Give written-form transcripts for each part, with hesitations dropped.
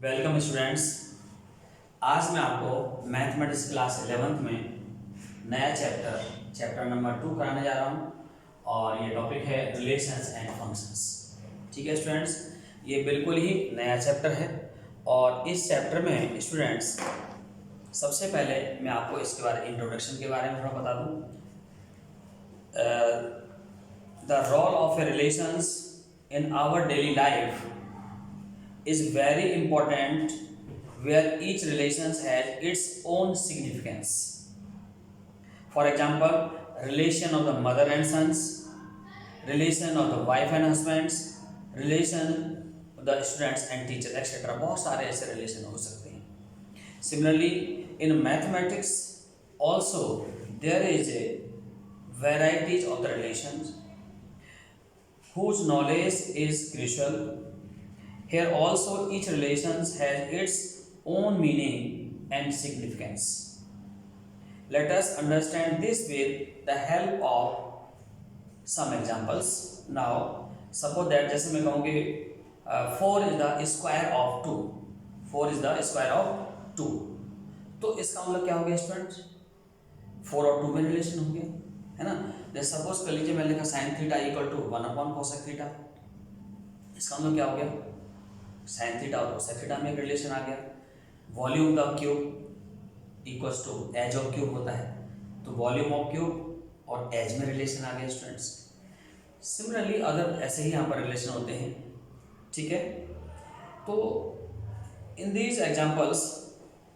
Welcome students. आज मैं आपको मैथमेटिक्स क्लास 11th में नया चैप्टर नंबर 2 कराने जा रहा हूँ और ये टॉपिक है रिलेशंस एंड फंक्शंस। ठीक है स्टूडेंट्स, ये बिल्कुल ही नया चैप्टर है और इस चैप्टर में स्टूडेंट्स सबसे पहले मैं आपको इसके बारे इंट्रोडक्शन के बारे में थोड़ा बता दूँ। The role of a relations in our daily life is very important, where each relation has its own significance. For example, relation of the mother and sons, relation of the wife and husbands, relation of the students and teachers, etc. बहुत सारे ऐसे relation हो सकते हैं. Similarly, in mathematics also there is a varieties of the relations whose knowledge is crucial. Here also each relation has its own meaning and significance. Let us understand this with the help of some examples. Now, suppose that जैसे मैं कहूँ कि 4 is the square of 2. 4 is the square of 2. तो इसका मतलब क्या हो गया स्टूडेंट्स? 4 और 2 में रिलेशन हो गया, है ना? जैसे सपोज कर लीजिए मैंने लिखा sin theta equal to 1/cosec theta. इसका मतलब क्या हो गया? साइन थीटा और कोसेक थीटा में एक रिलेशन आ गया. Volume the cube equals to edge of cube होता है, तो वॉल्यूम ऑफ क्यूब और एज में रिलेशन आ गया स्टूडेंट्स. सिमिलरली अदर ऐसे ही यहाँ पर रिलेशन होते हैं. ठीक है, तो in these examples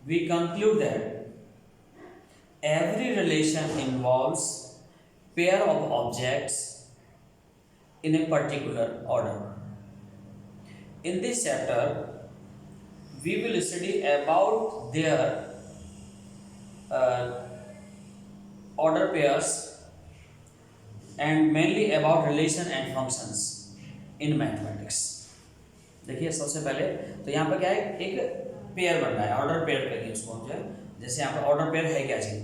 we conclude that every relation involves pair of objects in a particular order. In this chapter, we will study about their order pairs and mainly about relation and functions in mathematics. देखिए सबसे पहले तो यहाँ पर क्या है, एक pair बन रहा है, ऑर्डर पेयर करिए उसको जो है. जैसे यहाँ पर ऑर्डर पेयर है क्या चीज?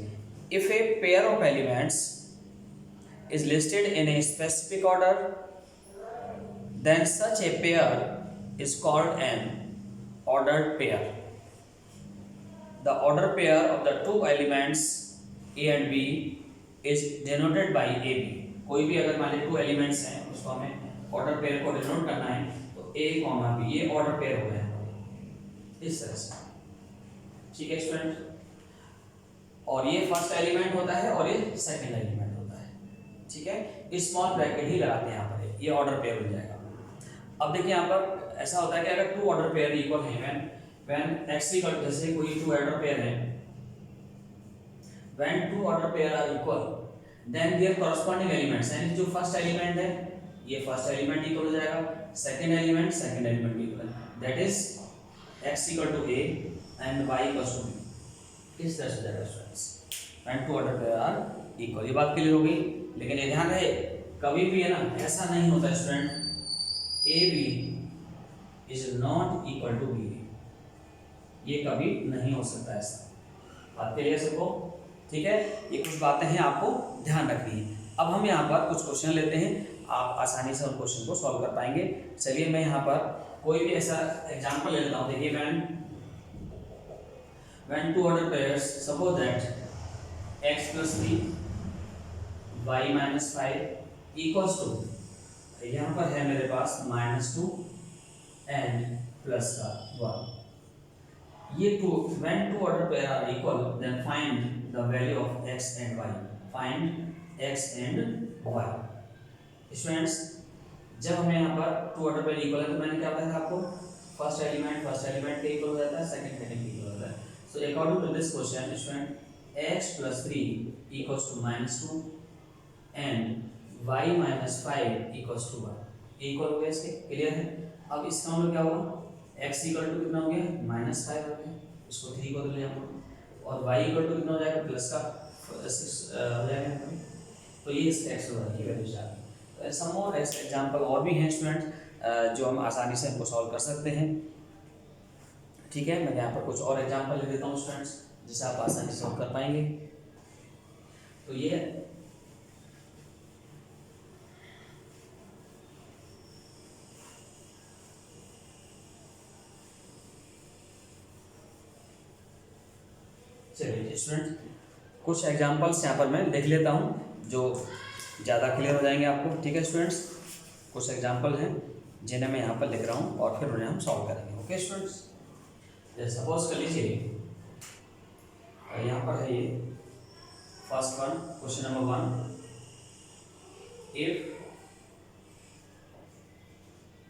If a pair of elements is listed in a specific order, then such a pair is called an ordered pair. The order pair of the two elements A and B is denoted by AB. कोई भी अगर मान लीजिए 2 elements हैं उसको हमें order pair को denote करना है तो A, B ये ऑर्डर पेयर हो गया इस तरह से. ठीक है स्टूडेंट, और ये फर्स्ट एलिमेंट होता है और ये सेकंड एलिमेंट होता है. ठीक है, स्मॉल ब्रैकेट ही लगाते हैं यहाँ पर, ये ऑर्डर पेयर हो जाएगा. अब देखिए यहाँ पर ऐसा होता है कि अगर 2 ऑर्डर पेयर इक्वल हैं, व्हेन x इक्वल, जैसे कोई 2 ऑर्डर पेयर है, when 2 order pair are equal then their corresponding elements, यानी जो फर्स्ट एलिमेंट है ये फर्स्ट एलिमेंट इक्वल हो जाएगा, second element equal, that is x equal to a and y equal to b. इस तरह से जाएगा students when 2 order pair are equal. ये बात क्लियर हो गई. लेकिन ये ध्यान रहे कभी भी है ना ऐसा नहीं होता student AB is not equal to BA. ये कभी नहीं हो सकता ऐसा. बात क्लियर सबको? ठीक है, ये कुछ बातें हैं आपको ध्यान रखनी है. अब हम यहाँ पर कुछ क्वेश्चन लेते हैं, आप आसानी से उन क्वेश्चन को सॉल्व कर पाएंगे. चलिए मैं यहाँ पर कोई भी ऐसा एग्जांपल ले लेता हूँ. देखिए when 2 order pairs, suppose that x plus 3 y minus 5 equals to, यहाँ पर है मेरे पास -2 एंड प्लस का 1. ये 2 when 2 order pair are equal then find the value of x and y. Find x and y. Students जब हमें यहाँ पर 2 order pair इक्वल है तो मैंने क्या बताया था आपको, फर्स्ट एलिमेंट के इक्वल हो जाता है, सेकंड के इक्वल हो जाता है. So according to this question student x plus 3 equals to -2 and y minus 5 equals to 1. Equal हो गया इसके, क्लियर है. अब इसका मतलब क्या होगा, x इक्वल टू कितना हो गया -5 हो गया, इसको 3 को ले जाओ, और y इक्वल टू कितना हो जाएगा प्लस का 6 हो जाएगा. तो ये इसका x और y की वैल्यू आ गई. तो सम और ऐसे एग्जांपल और भी हैं स्टूडेंट जो हम आसानी से इनको सॉल्व कर सकते हैं. ठीक है, मैं यहाँ पर कुछ और एग्जांपल ले देता हूँ स्टूडेंट्स जिसे आप आसानी से सॉल्व कर पाएंगे. तो ये चलिए स्टूडेंट, कुछ एग्जांपल्स यहाँ पर मैं लिख लेता हूँ जो ज़्यादा क्लियर हो जाएंगे आपको। ठीक है स्टूडेंट्स, कुछ एग्जांपल हैं जिन्हें मैं यहाँ पर लिख रहा हूँ और फिर उन्हें हम सॉल्व करेंगे। ओके स्टूडेंट्स, जैसे सपोज कर लीजिए यहाँ पर है ये first one, question number 1, if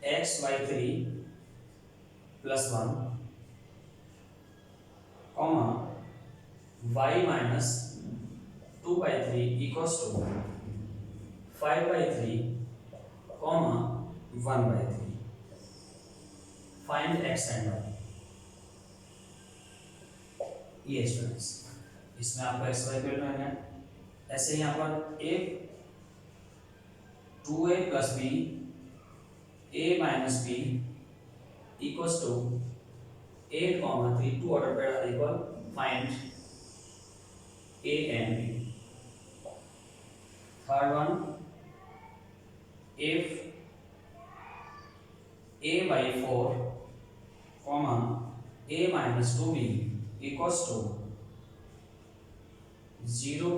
x/3 + 1, comma y - 2/3 = 5/3, 1/3, find x and y। ये स्टूडेंट्स, इसमें आपका x y फिल्ड है। ऐसे यहाँ पर if 2a + b a - b = 8, 3, 2 order pair are equal, find a and b। Third one, if a/4, a - 2b = 0,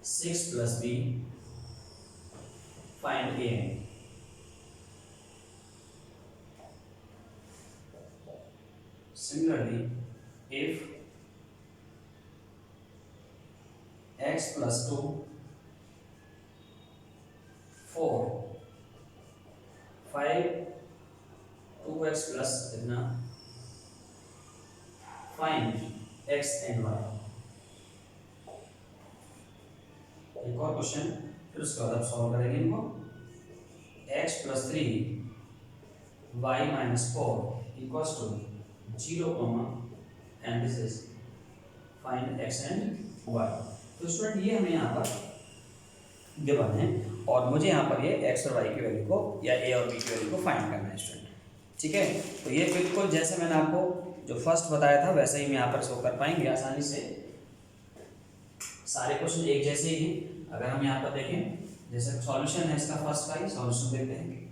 6 + b, find a and b। Similarly, if x + 2, 4, 5, 2x plus इतना, find x and y। एक और question, फिर उसके बाद आप solve करेंगे इनको। x + 3 y - 4 = 0, and this is find x and y। तो स्टूडेंट ये हमें यहाँ पर गिवन है और मुझे यहाँ पर ये x और y की वैल्यू को या a और b की वैल्यू को फाइंड करना है स्टूडेंट। ठीक है, तो ये बिल्कुल जैसे मैंने आपको जो फर्स्ट बताया था वैसे ही हम यहाँ पर शो कर पाएंगे आसानी से। सारे क्वेश्चन एक जैसे ही हैं। अगर हम यहाँ पर देखें, जैसे सॉल्यूशन है इसका फर्स्ट का ही सॉल्यूशन देखते हैं।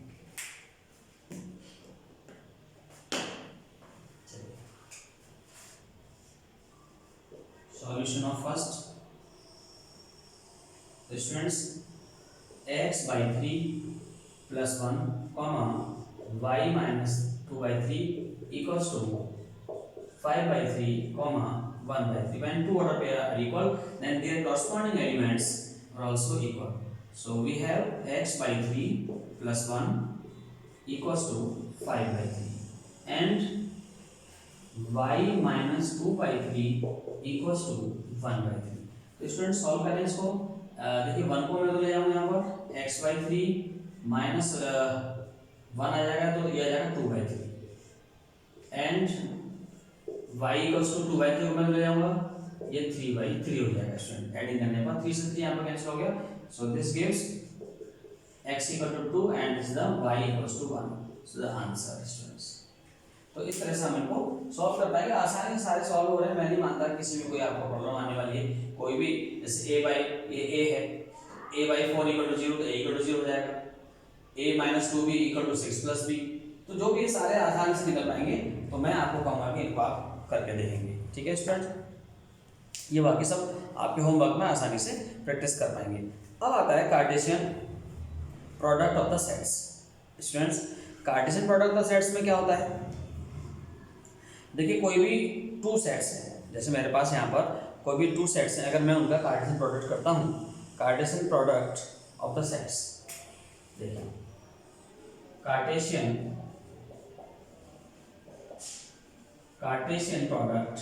सॉल्यूशन ऑफ फर्स्ट, तो students x/3 + 1, y - 2/3 = 5/3, 1/3। When two order pair are equal, then their corresponding elements are also equal. So we have x/3 + 1 = 5/3 and y - 2/3 = 1/3। तो स्टूडेंट सॉल्व करें इसको। देखिए 1 को मैं ले जाऊंगा यहाँ पर, x/3 माइनस 1 आ जाएगा तो ये आ जाएगा 2/3 एंड y = 2/3 को मैं ले जाऊंगा, ये 3/3 हो जाएगा स्टूडेंट। एडिंग करने पर 3 से 3 यहाँ पर कैंसिल हो गया। So this gives x = 2 and this the y = 1। So the answer students. तो इस तरह से हम इनको सॉल्व कर पाएंगे। आसानी से सारे सॉल्व हो रहे हैं। मैं नहीं मानता किसी में कोई आपको प्रॉब्लम आने वाली है। कोई भी जैसे a है, a/4 = 0 तो a = 0 हो जाएगा, a - 2b = 6 + b। तो जो भी सारे आसानी से निकल पाएंगे। तो मैं आपको कहूँगा कि इनको आप करके देखेंगे। ठीक है स्टूडेंट, ये बाकी सब आपके होमवर्क में आसानी से प्रैक्टिस कर पाएंगे। अब आता है Cartesian product of the sets. Students, Cartesian product of the sets में क्या होता है? देखिए कोई भी 2 सेट्स हैं, जैसे मेरे पास यहाँ पर कोई भी 2 सेट्स हैं, अगर मैं उनका कार्टेशियन प्रोडक्ट करता हूँ, Cartesian product of the sets, देखिए कार्टेशियन प्रोडक्ट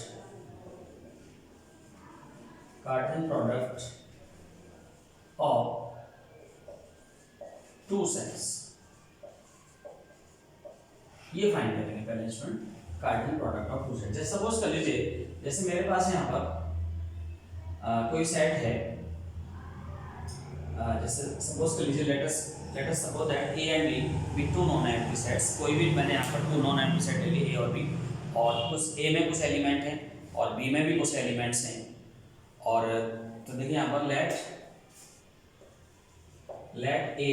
ऑफ 2 सेट्स, ये फाइंड करेंगे पहले student. Cartesian product of 2 sets, जैसे सपोज कर लीजिए, जैसे मेरे पास यहाँ पर कोई सेट है, जैसे सपोज कर लीजिए, let us suppose that a and b with 2 non empty sets. कोई भी मैंने यहाँ पर 2 नॉन एम्प्टी सेट ले लिए, a और b, और कुछ a में कुछ एलिमेंट हैं और b में भी कुछ एलिमेंट्स हैं। और तो देखिए यहाँ पर let a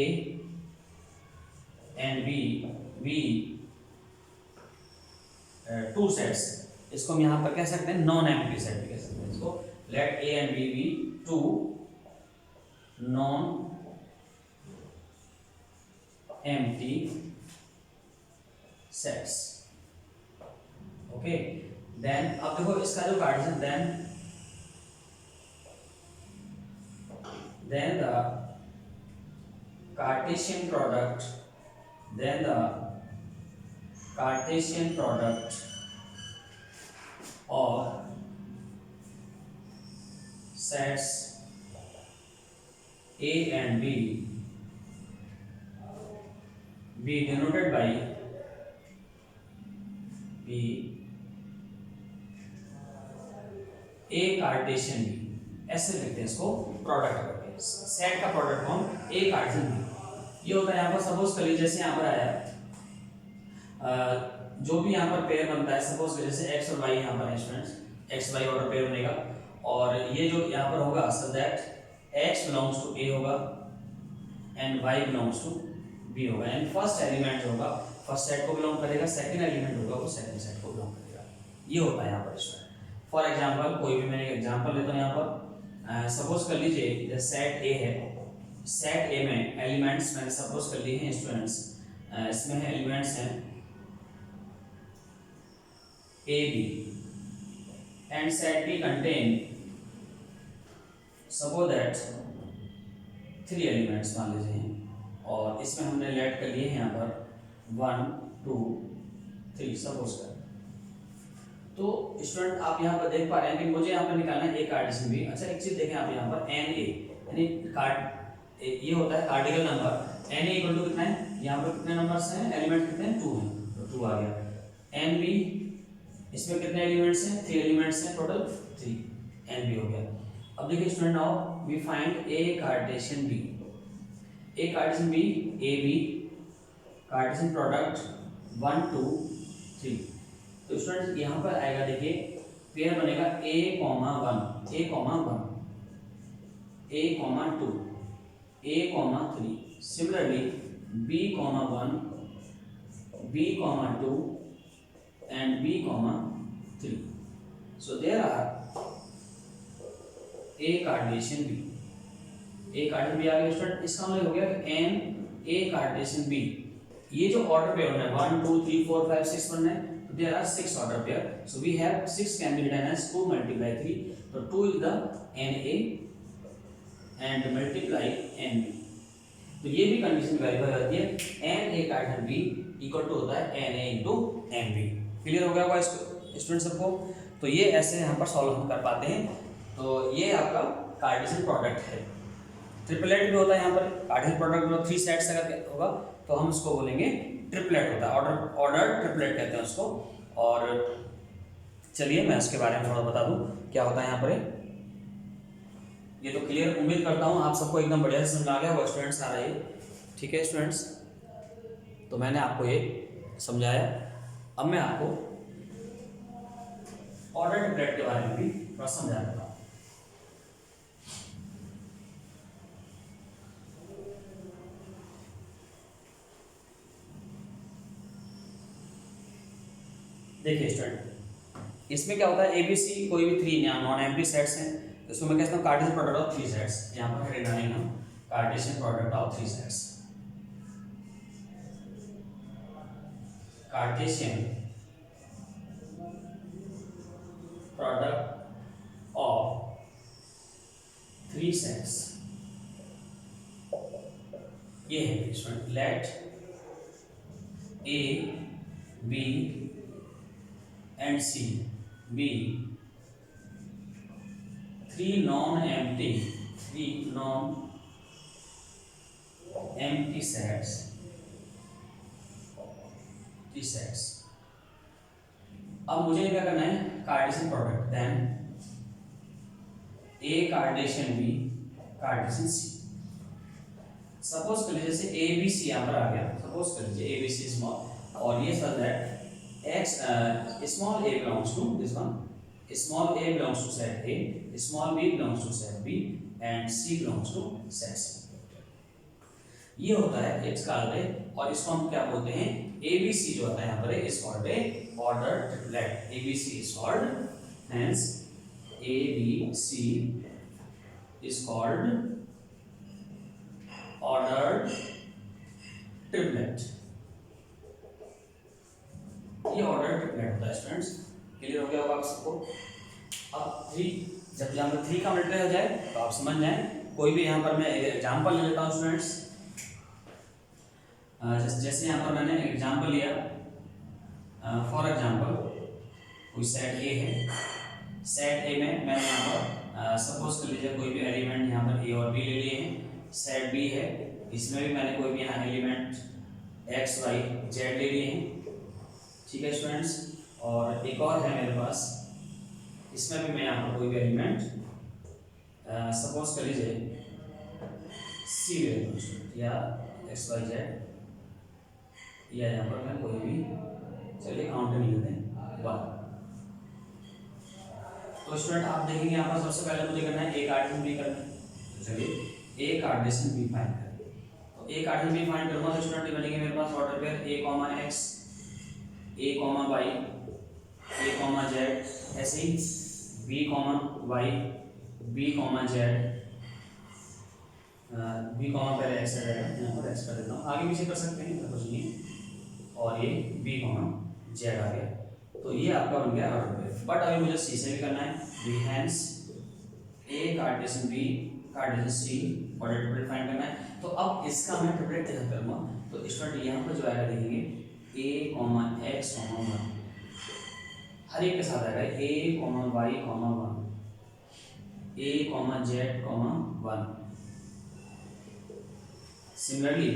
and b be 2 sets, इसको हम यहाँ पर कह सकते हैं नॉन एम्प्टी सेट भी कह सकते हैं इसको। Let A and B be two non empty sets. Okay, then अब देखो इसका जो Cartesian then the Cartesian product of sets A and B be denoted by B A Cartesian B, ऐसे लिखते हैं इसको प्रोडक्ट करके, सेट का product form A Cartesian B। ये होता है यहाँ पर, सपोज कर लीजिए जैसे यहाँ पर आया जो भी यहाँ पर पेयर बनता है, सपोज कर जैसे x और y यहाँ पर है students, x y order pair बनेगा, और ये जो यहाँ पर होगा so that x belongs to A होगा and y belongs to B होगा, एंड फर्स्ट एलिमेंट जो होगा फर्स्ट सेट को बिलोंग करेगा, सेकंड एलिमेंट होगा वो सेकंड सेट को बिलोंग करेगा। ये होता है यहाँ पर स्टूडेंट। फॉर एग्जांपल कोई भी मैंने एग्जांपल लेता हूँ यहाँ पर, सपोज कर लीजिए सेट ए है, सेट ए में एलिमेंट्स मैंने सपोज कर लिए हैं स्टूडेंट्स, इसमें एलिमेंट्स हैं A B, and set B contain suppose that 3 elements मान लीजिए, और इसमें हमने लेट कर लिए हैं यहाँ पर 1 2 3 सपोज कर। तो स्टूडेंट आप यहाँ पर देख पा रहे हैं कि मुझे यहाँ पर निकालना है ए कार्टेशियन बी। अच्छा एक चीज देखें आप यहाँ पर एन ए, यानी ये होता है cardinal number. N A equal to कितना है, यहाँ पर कितने नंबर्स हैं, एलिमेंट कितने हैं 2 हैं, तो 2 आ गया। एन बी, इसमें कितने एलिमेंट्स हैं, 3 एलिमेंट्स हैं, टोटल 3, एन बी हो गया। अब देखिए student now we find A Cartesian B. A Cartesian B, A B Cartesian product 1 2 3। तो स्टूडेंट यहाँ पर आएगा, देखिए पेयर बनेगा a, 1 a, 1 a, 2 a, 3, similarly b, 1 b, 2 and b, 3। so there are a Cartesian b, a Cartesian b आ गया student. इसका मतलब हो गया कि n a कार्टेशियन b, ये जो ऑर्डर पेयर है 1 2 3 4 5 6 बनना है, there are 6 order pair, so we have 6 can be written as 2 multiply 3, so 2 is the na and multiply nb। तो ये भी कंडीशन वेरीफाई होती है, na Cartesian b equal to होता है na into nb। क्लियर हो गया होगा स्टूडेंट सबको? तो ये ऐसे यहाँ पर सॉल्व हम कर पाते हैं। तो ये आपका कार्टेशियन प्रोडक्ट है। ट्रिपलेट भी होता है यहाँ पर, कार्टेशियन प्रोडक्ट 3 सेट्स अगर होगा तो हम उसको बोलेंगे ट्रिपलेट होता है, ऑर्डर ट्रिपलेट कहते हैं उसको। और चलिए मैं उसके बारे में थोड़ा बता दूं क्या होता है यहाँ पर। ये तो क्लियर, उम्मीद करता हूँ आप सबको एकदम बढ़िया से समझ आ गया होगा स्टूडेंट्स आ रहा है। ठीक है स्टूडेंट्स, तो मैंने आपको ये समझाया। अब मैं आपको ऑर्डर ट्रिपलेट के बारे में भी थोड़ा समझा देता हूँ। देखिए स्टूडेंट, इसमें क्या होता है, एबीसी कोई भी 3 यहाँ नॉन एम्प्टी सेट्स हैं, तो इसमें मैं कहता हूँ कार्टेशियन प्रोडक्ट ऑफ 3 सेट्स। यहाँ पर हेडिंग डालेंगे हम Cartesian product of 3 sets. Cartesian product of 3 sets, ये है student. Let A B and C be 3 non-empty sets, 3 sets। अब मुझे क्या करना है, Cartesian product, then A Cartesian B Cartesian C। Suppose कर लीजिए जैसे A B C यहाँ पर आ गया, सपोज कर लीजिए A B C स्मॉल, और ये sir that x small a belongs to this one, small a belongs to set A, small b belongs to set B, and C belongs to set C। ये होता है it's called a, और इसको हम क्या बोलते हैं, एबीसी जो होता है यहाँ पर is called a order triplet. ABC is called, hence ABC is called order triplet. ये ऑर्डर ट्रिपलेट होता है स्टूडेंट्स। क्लियर हो गया होगा आप सबको। अब थ्री, जब यहाँ पर थ्री का मल्टीप्लाई हो जाए तो आप समझ जाए। कोई भी यहाँ पर मैं एग्जांपल ले लेता हूँ स्टूडेंट्स। जैसे यहाँ पर मैंने एग्जांपल लिया, फॉर एग्जांपल कोई सेट ए है। सेट ए में मैंने यहाँ पर सपोज कर लीजिए कोई भी एलिमेंट यहाँ पर ए और बी ले लिए हैं। सेट बी है, इसमें भी मैंने कोई भी यहाँ एलिमेंट एक्स वाई जेड ले लिए हैं। ठीक है स्टूडेंट्स। और एक और है मेरे पास, इसमें भी मैं यहाँ पर कोई भी एलिमेंट सपोज कर लीजिए सी ले या एक्स वाई जेड, या यहाँ पर मैं कोई भी, चलिए काउंट नहीं लेते हैं, 1। तो स्टूडेंट आप देखेंगे यहाँ पर सबसे पहले मुझे करना है ए कार्टेशियन बी करना है। तो चलिए ए कार्टेशियन बी फाइंड करें। तो ए कार्टेशियन बी फाइंड करूँगा तो स्टूडेंट बनेंगे मेरे पास order pair A comma X, A comma Y, A comma Z, ऐसे ही B comma Y, B comma Z, B comma पहले एक्स रहेगा, यहाँ पर एक्स कर देता हूँ, आगे पीछे कर सकते हैं कुछ नहीं, और ये बी कॉमा जेड आ गया। तो ये आपका बन गया ऑर्डर पेयर। बट अभी मुझे सी से भी करना है, B hence A Cartesian B Cartesian C order triplet find करना है। तो अब इसका मैं ट्रिपलेट कैसे करूँगा, तो स्टूडेंट यहाँ पर जो आएगा देखेंगे ए कॉमा एक्स कॉमा 1, हर एक के साथ आएगा A comma Y comma 1, A comma Z comma 1। Similarly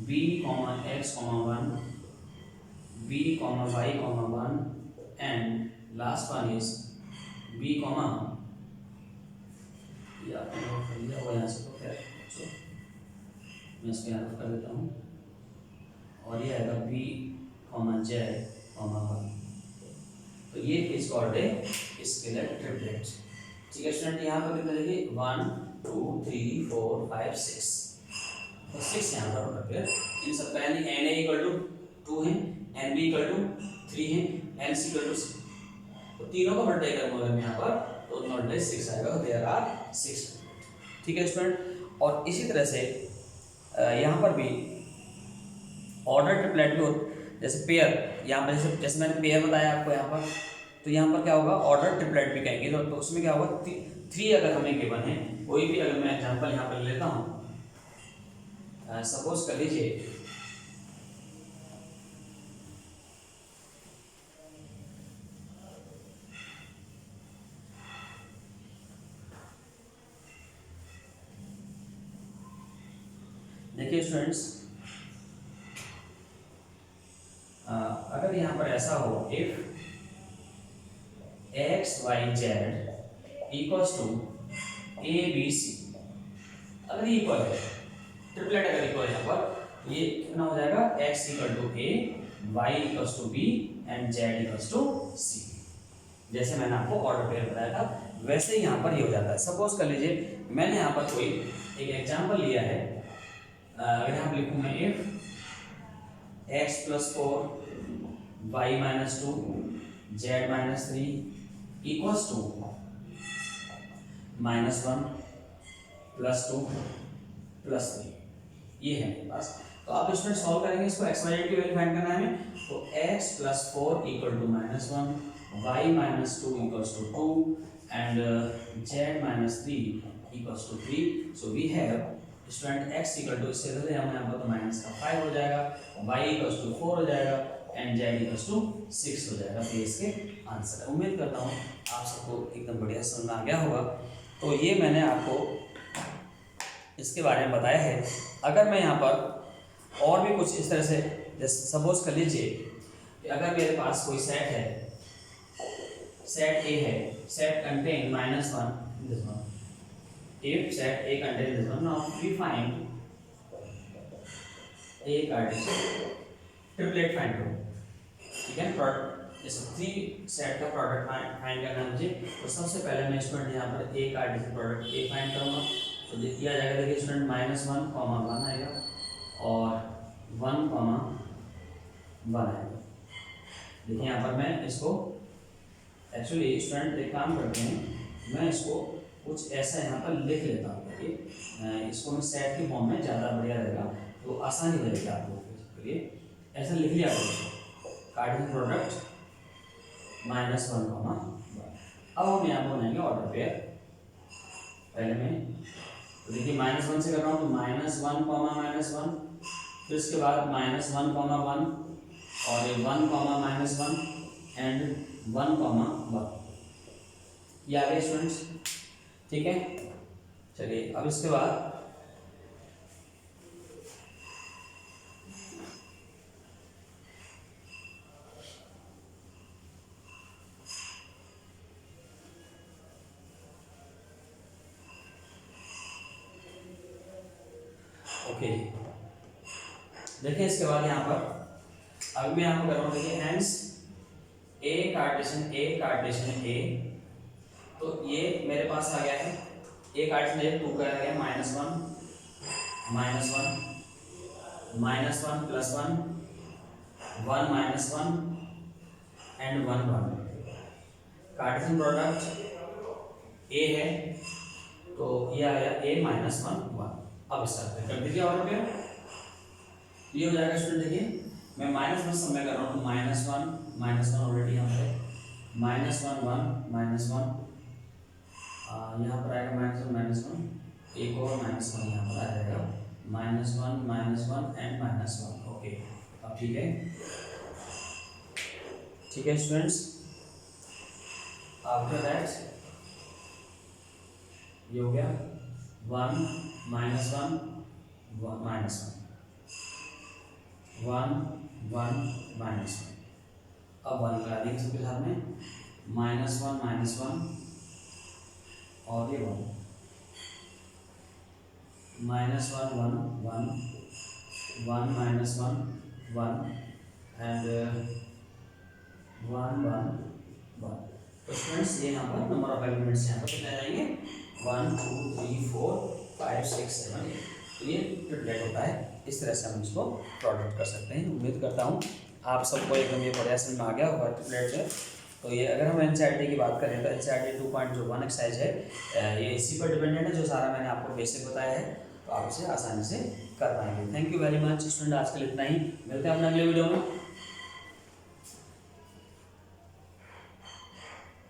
B comma X comma 1, B comma Y comma 1, and last one is B comma, या कर लिया वो यहाँ से, तो क्या मैं इसको यहाँ कर देता हूँ, और ये आएगा बी कॉमा जेड कॉमा 1। तो ये is called a scalar triplet. ठीक है स्टूडेंट, यहाँ पर कितने देखिए 1 2 3 4 5 6, तो 6 यहाँ पर ऑर्डर पेयर। इन सब का यानी एन ए इक्वल टू 2 है, एन बी इक्वल टू 3 है, एन सी इक्वल टू 6। तो तीनों का मल्टीप्लाई करूँगा मैं यहाँ पर तो मल्टीप्लाई 6 आएगा, देयर आर 6। ठीक है स्टूडेंट। और इसी तरह से यहाँ पर भी ऑर्डर ट्रिपलेट भी, जैसे पेयर, यहाँ पर जैसे मैंने पेयर बताया आपको यहाँ पर, तो यहाँ पर क्या होगा ऑर्डर ट्रिपलेट भी कहेंगे। तो उसमें क्या होगा 3 अगर हमें गिवन है, कोई भी अगर मैं एग्जांपल यहाँ पर लेता हूँ, सपोज कर लीजिए देखिए स्टूडेंट्स, अगर यहाँ पर ऐसा हो if x y z equals to a b c, अगर इक्वल है ट्रिपलेट, अगर इक्वल है यहाँ पर ये कितना हो जाएगा X equal to A, Y equals to B and Z equals to C. जैसे मैंने आपको ऑर्डर पेयर बताया था वैसे ही यहाँ पर ये हो जाता है। सपोज कर लीजिए मैंने यहाँ पर कोई एक एग्जांपल लिया है, अगर यहाँ पर लिखूँ मैं if x plus 4 y minus 2 z minus 3 equals to -1 plus 2 plus 3, ये है मेरे पास। तो आप इसमें सॉल्व करेंगे इसको, एक्स वाई जेड की वैल्यू फाइंड करना है हमें। तो x plus 4 equal to -1, y minus 2 equals to 2 and z minus 3 equals to 3। So we have student x equal to, इससे पहले हम यहाँ पर तो माइनस का 5 हो जाएगा, y इक्वल्स टू 4 हो जाएगा एंड z इक्वल्स टू 6 हो जाएगा। तो इसके आंसर, उम्मीद करता हूँ आप सबको एकदम बढ़िया समझ में आ गया होगा। तो ये मैंने आपको इसके बारे में बताया है। अगर मैं यहाँ पर और भी कुछ इस तरह से, जैसे सपोज कर लीजिए कि अगर मेरे पास कोई सेट है, सेट ए है, set contain -1 this one, if set A contains this one, now we find A Cartesian triplet find करो। ठीक है, प्रोडक्ट इस 3 सेट का प्रोडक्ट फाइंड करना है मुझे। तो सबसे पहले मैं स्टूडेंट यहाँ पर A Cartesian product A find करूँगा। तो किया जाएगा, देखिए स्टूडेंट -1, 1 आएगा और 1, 1 आएगा। देखिए यहाँ पर मैं इसको एक्चुअली स्टूडेंट एक काम करते हैं, मैं इसको कुछ ऐसा यहाँ पर लिख लेता हूँ, देखिए इसको मैं सेट के फॉर्म में ज़्यादा बढ़िया रहेगा, तो आसानी रहेगी आप लोगों के लिए। ऐसा लिख लिया करो, कार्टेशियन प्रोडक्ट -1, 1। अब हम यहाँ पर बनाएंगे ऑर्डर पेयर। पहले में तो देखिए -1 से कर रहा हूँ तो -1, -1, फिर इसके बाद -1, 1 और ये 1, -1 एंड 1, 1। ये आ गए स्टूडेंट्स, ठीक है। चलिए अब इसके बाद ओके, देखिए इसके बाद यहाँ पर अब मैं यहाँ पर कर रहा हूँ, देखिए हेंस ए कार्टेशियन ए, तो ये मेरे पास आ गया है ए कार्टेशियन ए 2 का आ गया -1, -1, -1 +1, 1 -1 एंड 1, 1। कार्टेशियन प्रोडक्ट ए है तो ये आ गया a -1, 1। अब इसका कर दीजिए और पे ये हो जाएगा स्टूडेंट। देखिए मैं -1 समय कर रहा हूँ, -1 ऑलरेडी यहाँ पे -1, 1 यहाँ पर आएगा -1, एक और -1 यहाँ पर आ जाएगा -1 एंड -1। ओके, अब ठीक है स्टूडेंट्स। आफ्टर दैट ये हो गया 1, -1, 1, 1। अब 1 लगा देंगे सबके साथ में -1 और ये 1, -1, 1, 1 एंड 1, 1। तो स्टूडेंट्स ये यहाँ पर नंबर ऑफ एलिमेंट्स यहाँ पर कितने जाएंगे 1, 2, 3, 4, 5, 6, 7, 8। तो ये ट्रिपलेट होता है, इस तरह से हम इसको प्रोडक्ट कर सकते हैं। उम्मीद करता हूँ आप सबको एकदम ये बढ़िया समझ में आ गया होगा ट्रिपलेट से। तो ये अगर हम एनसीईआरटी की बात करें तो एनसीईआरटी 2.1 एक्सरसाइज है, ये इसी पर डिपेंडेंट है जो सारा मैंने आपको बेसिक बताया है, तो आप इसे आसानी से कर पाएंगे। Thank you very much student, आज के लिए इतना ही, मिलते हैं अपने अगले वीडियो में।